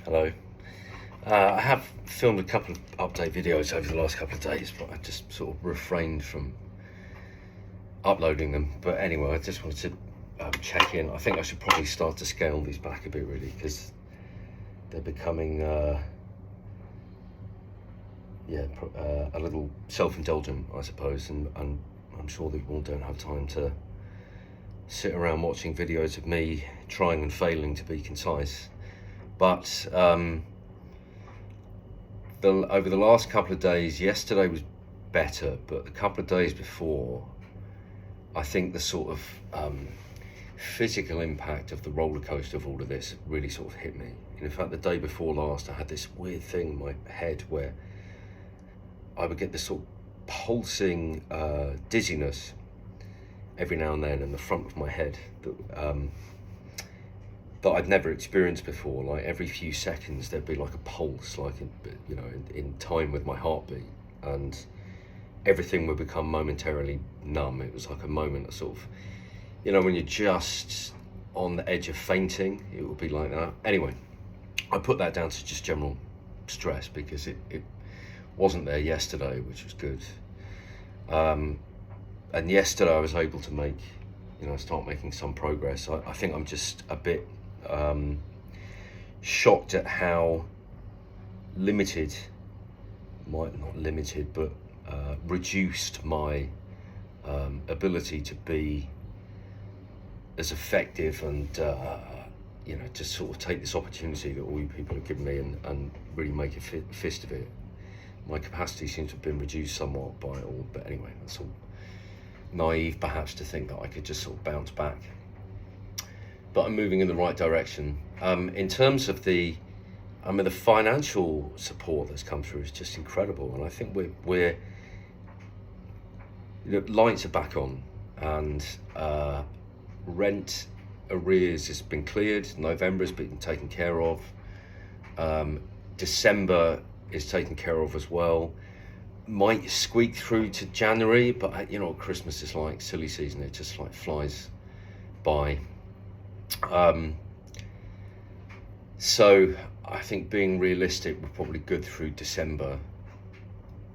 Hello. I have filmed a couple of update videos over the last couple of days, but I just sort of refrained from uploading them. But anyway, I just wanted to check in. I think I should probably start to scale these back a bit, really, because they're becoming a little self-indulgent, I suppose, and I'm sure that you all don't have time to sit around watching videos of me trying and failing to be concise. But over the last couple of days, yesterday was better, but a couple of days before, I think the sort of physical impact of the roller coaster of all of this really sort of hit me. And in fact, the day before last, I had this weird thing in my head where I would get this sort of pulsing dizziness every now and then in the front of my head that I'd never experienced before. Like every few seconds there'd be like a pulse, like in time with my heartbeat, and everything would become momentarily numb. It was like a moment of sort of, when you're just on the edge of fainting, it would be like that. Anyway, I put that down to just general stress because it wasn't there yesterday, which was good. And yesterday I was able to start making some progress. I think I'm just a bit shocked at how limited, not limited, but reduced my ability to be as effective and just sort of take this opportunity that all you people have given me and really make a fist of it. My capacity seems to have been reduced somewhat by it all, but anyway, that's all naive perhaps to think that I could just sort of bounce back. But I'm moving in the right direction. In terms of the financial support that's come through is just incredible, and I think we're lights are back on, and rent arrears has been cleared. November has been taken care of. December is taken care of as well. Might squeak through to January, but you know what Christmas is like, silly season, it just like flies by. So I think being realistic, we're probably good through December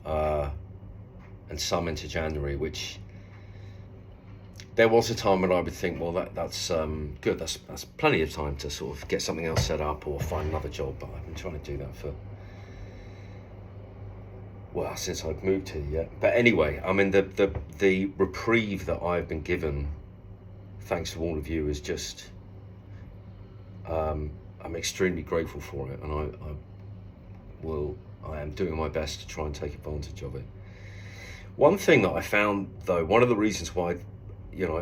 and some into January, which there was a time when I would think, well, that's good, that's plenty of time to sort of get something else set up or find another job, but I've been trying to do that for since I've moved here, yeah. But anyway, I mean, the reprieve that I've been given, thanks to all of you, is just, I'm extremely grateful for it, and I am doing my best to try and take advantage of it. One thing that I found, though, one of the reasons why,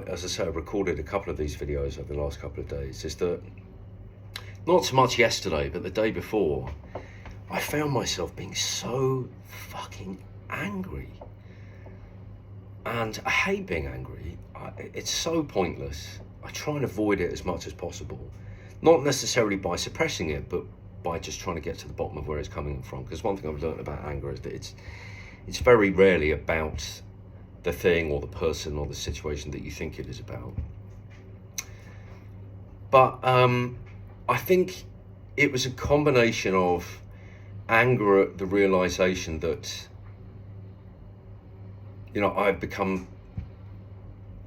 as I say, I recorded a couple of these videos over the last couple of days, is that not so much yesterday, but the day before, I found myself being so fucking angry. And I hate being angry. It's so pointless. I try and avoid it as much as possible. Not necessarily by suppressing it, but by just trying to get to the bottom of where it's coming from. Because one thing I've learned about anger is that it's very rarely about the thing or the person or the situation that you think it is about. But I think it was a combination of anger at the realization that I've become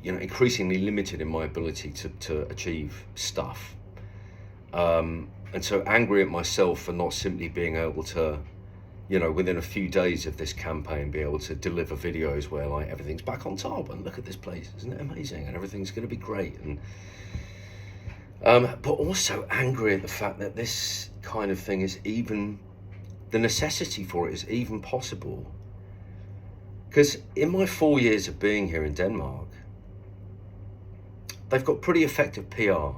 increasingly limited in my ability to achieve stuff, and so angry at myself for not simply being able to within a few days of this campaign be able to deliver videos where like everything's back on top and look at this place, isn't it amazing, and everything's going to be great, and but also angry at the fact that this kind of thing is even, the necessity for it is even possible. Because in my 4 years of being here in Denmark, they've got pretty effective PR,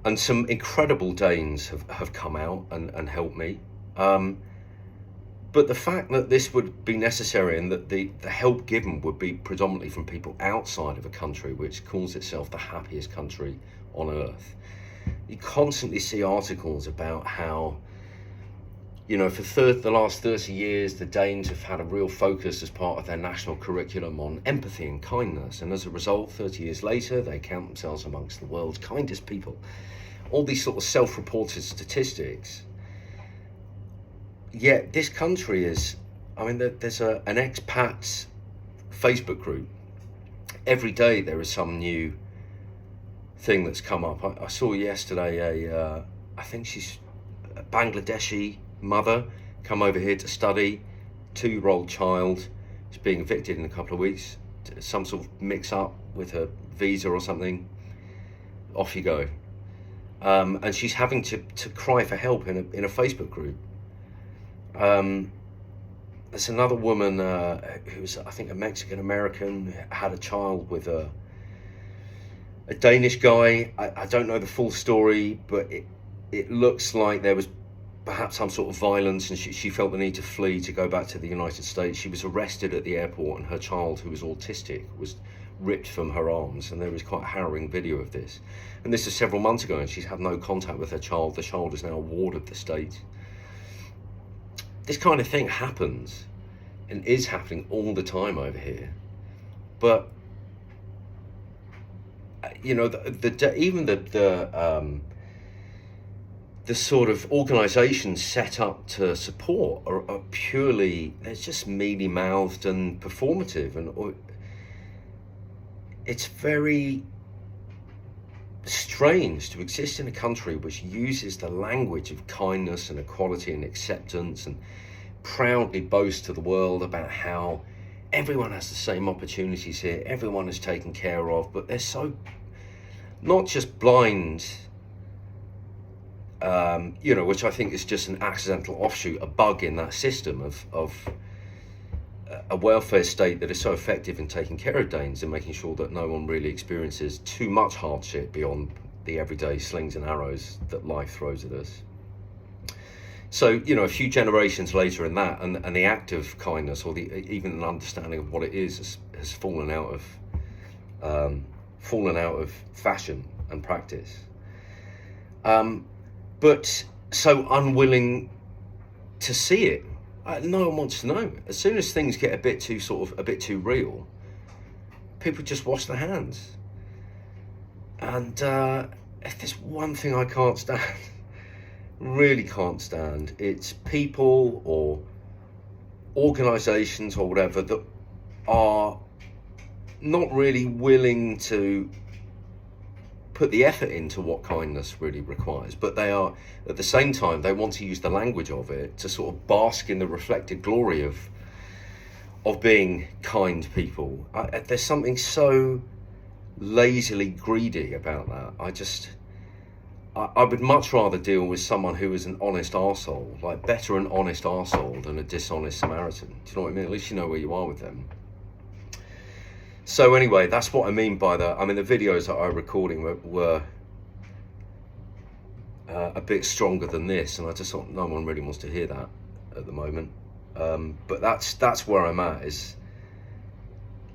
and some incredible Danes have come out and helped me. But the fact that this would be necessary and that the help given would be predominantly from people outside of a country which calls itself the happiest country on earth. You constantly see articles about how for the last 30 years, the Danes have had a real focus as part of their national curriculum on empathy and kindness. And as a result, 30 years later, they count themselves amongst the world's kindest people. All these sort of self-reported statistics. yeah, this country is, I mean, there's an expats Facebook group. Every day there is some new thing that's come up. I saw yesterday I think she's a Bangladeshi mother come over here to study, 2-year-old child is being evicted in a couple of weeks, some sort of mix up with her visa or something, off you go. And she's having to cry for help in a Facebook group. There's another woman who's, I think, a Mexican American, had a child with a Danish guy. I don't know the full story, but it looks like there was perhaps some sort of violence, and she felt the need to flee to go back to the United States. She was arrested at the airport, and her child, who was autistic, was ripped from her arms, and there is quite a harrowing video of this. And this is several months ago, and she's had no contact with her child. The child is now a ward of the state. This kind of thing happens, and is happening all the time over here. But you know, even the sort of organisations set up to support are purely, it's just mealy-mouthed and performative, and it's very strange to exist in a country which uses the language of kindness and equality and acceptance, and proudly boast to the world about how everyone has the same opportunities here, everyone is taken care of, but they're so not just blind, you know, which I think is just an accidental offshoot, a bug in that system of a welfare state that is so effective in taking care of Danes and making sure that no one really experiences too much hardship beyond the everyday slings and arrows that life throws at us. So, you know, a few generations later in that, and the act of kindness, or even an understanding of what it is, has fallen out of fashion and practice. But so unwilling to see it. No one wants to know. As soon as things get a bit too real, people just wash their hands. And if there's one thing I can't stand, really can't stand, it's people or organisations or whatever that are not really willing to put the effort into what kindness really requires, but they are, at the same time, they want to use the language of it to sort of bask in the reflected glory of being kind people. There's something so lazily greedy about that. I would much rather deal with someone who is an honest arsehole, like better an honest arsehole than a dishonest Samaritan. Do you know what I mean? At least you know where you are with them. So anyway, that's what I mean by that. I mean, the videos that I'm recording were a bit stronger than this, and I just thought no one really wants to hear that at the moment. But that's where I'm at, is,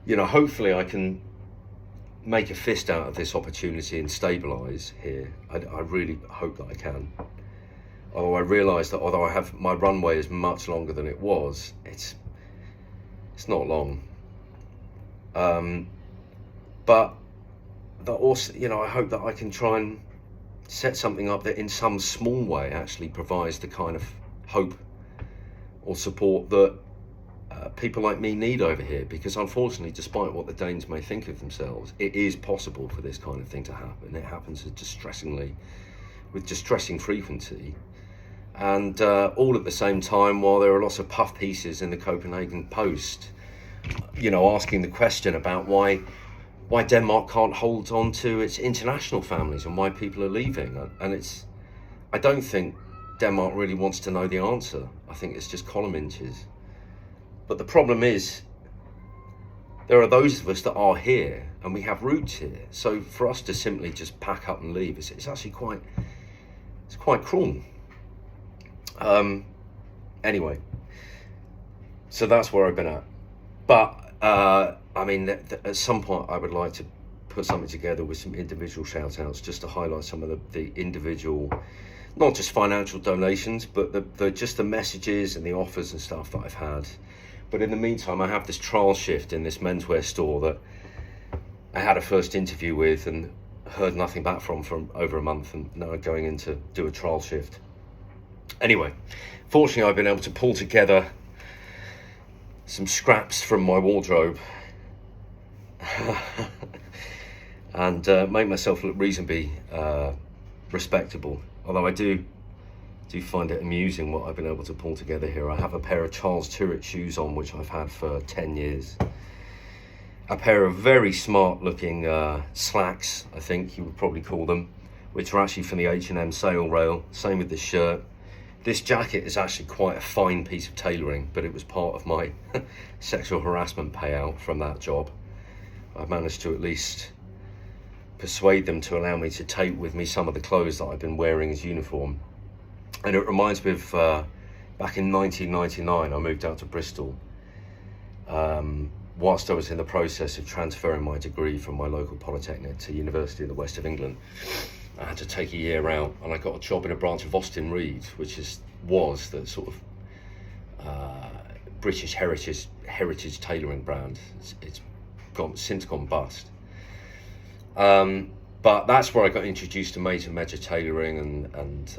you know, hopefully I can make a fist out of this opportunity and stabilise here. I really hope that I can. Although I realise that although I have, my runway is much longer than it was, it's not long. But that also, you know, I hope that I can try and set something up that in some small way actually provides the kind of hope or support that people like me need over here, because unfortunately, despite what the Danes may think of themselves, it is possible for this kind of thing to happen. It happens with distressing frequency, and all at the same time, while there are lots of puff pieces in the Copenhagen Post, you know, asking the question about why Denmark can't hold on to its international families and why people are leaving. And I don't think Denmark really wants to know the answer. I think it's just column inches. But the problem is, there are those of us that are here and we have roots here. So for us to simply just pack up and leave, it's actually quite cruel. Anyway, so that's where I've been at. But I mean, at some point I would like to put something together with some individual shout outs, just to highlight some of the individual, not just financial donations, but just the messages and the offers and stuff that I've had. But in the meantime, I have this trial shift in this menswear store that I had a first interview with and heard nothing back from over a month, and now I'm going in to do a trial shift. Anyway, Fortunately, I've been able to pull together some scraps from my wardrobe and make myself look reasonably respectable. Although I do find it amusing what I've been able to pull together here. I have a pair of Charles Tyrwhitt shoes on, which I've had for 10 years. A pair of very smart looking slacks, I think you would probably call them, which are actually from the H&M sale rail. Same with this shirt. This jacket is actually quite a fine piece of tailoring, but it was part of my sexual harassment payout from that job. I've managed to at least persuade them to allow me to take with me some of the clothes that I've been wearing as uniform. And it reminds me of back in 1999, I moved out to Bristol. Whilst I was in the process of transferring my degree from my local polytechnic to University of the West of England, I had to take a year out, and I got a job in a branch of Austin Reed, which was the sort of British heritage tailoring brand. It's since gone bust. But that's where I got introduced to made to measure tailoring and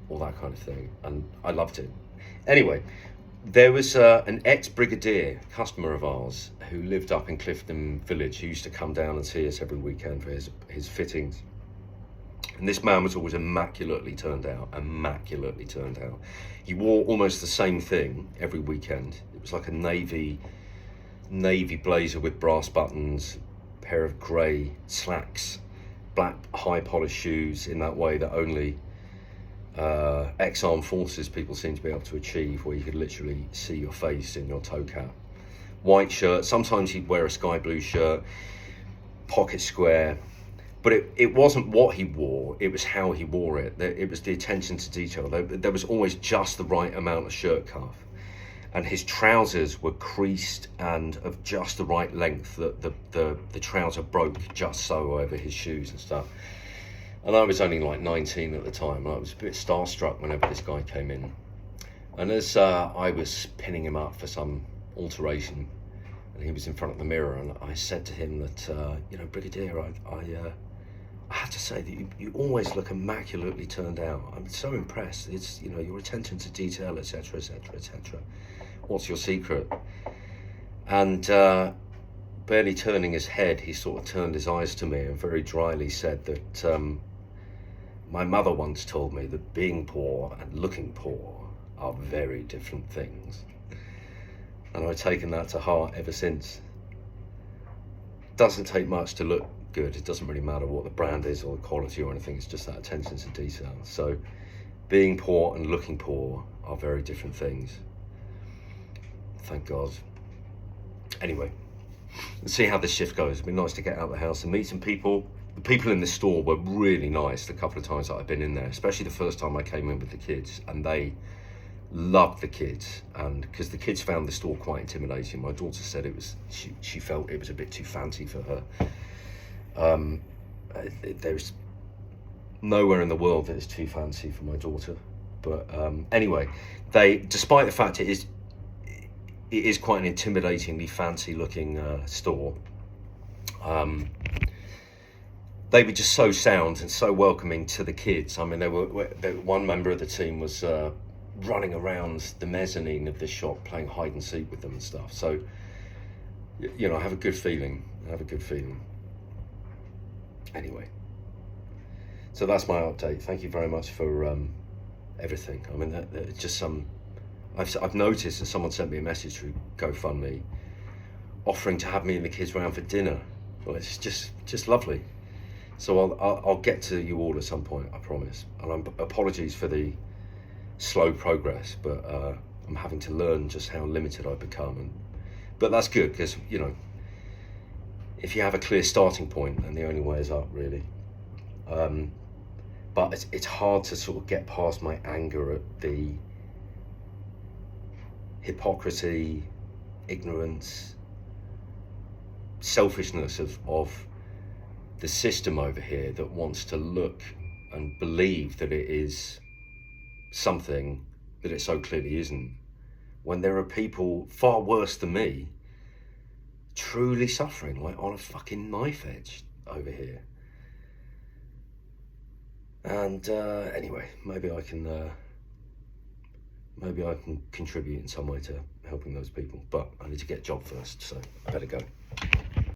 all that kind of thing, and I loved it. Anyway, there was an ex-brigadier customer of ours who lived up in Clifton Village, who used to come down and see us every weekend for his fittings. And this man was always immaculately turned out. He wore almost the same thing every weekend. It was like a navy blazer with brass buttons, a pair of grey slacks, black high polished shoes in that way that only ex-armed forces people seem to be able to achieve, where you could literally see your face in your toe cap. White shirt, sometimes he'd wear a sky blue shirt, pocket square, but it wasn't what he wore, it was how he wore it. It was the attention to detail. There was always just the right amount of shirt cuff, and his trousers were creased and of just the right length that the trouser broke just so over his shoes and stuff. And I was only like 19 at the time, and I was a bit starstruck whenever this guy came in. And as I was pinning him up for some alteration, and he was in front of the mirror, and I said to him that, Brigadier, I have to say that you always look immaculately turned out. I'm so impressed. It's, your attention to detail, etc., etc., etc. What's your secret? And barely turning his head, he sort of turned his eyes to me and very dryly said that my mother once told me that being poor and looking poor are very different things. And I've taken that to heart ever since. Doesn't take much to look good. It doesn't really matter what the brand is or the quality or anything. It's just that attention to detail. So being poor and looking poor are very different things. Thank God. Anyway, let's see how this shift goes. It'd be nice to get out of the house and meet some people. The people in the store were really nice the couple of times that I've been in there, especially the first time I came in with the kids, and they loved the kids, and because the kids found the store quite intimidating. My daughter said she felt it was a bit too fancy for her. There's nowhere in the world that is too fancy for my daughter, but anyway, despite the fact it is quite an intimidatingly fancy looking store, they were just so sound and so welcoming to the kids. I mean, one member of the team was running around the mezzanine of this shop playing hide and seek with them and stuff. So, I have a good feeling. Anyway, so that's my update. Thank you very much for everything. I mean, just I've noticed that someone sent me a message through GoFundMe offering to have me and the kids round for dinner. Well, it's just lovely. So I'll get to you all at some point, I promise. And apologies for the slow progress, but I'm having to learn just how limited I've become. But that's good, because if you have a clear starting point, then the only way is up, really. But it's hard to sort of get past my anger at the hypocrisy, ignorance, selfishness of the system over here that wants to look and believe that it is something that it so clearly isn't, when there are people far worse than me truly suffering, like on a fucking knife edge over here. And anyway, maybe I can maybe I can contribute in some way to helping those people. But I need to get a job first, so I better go.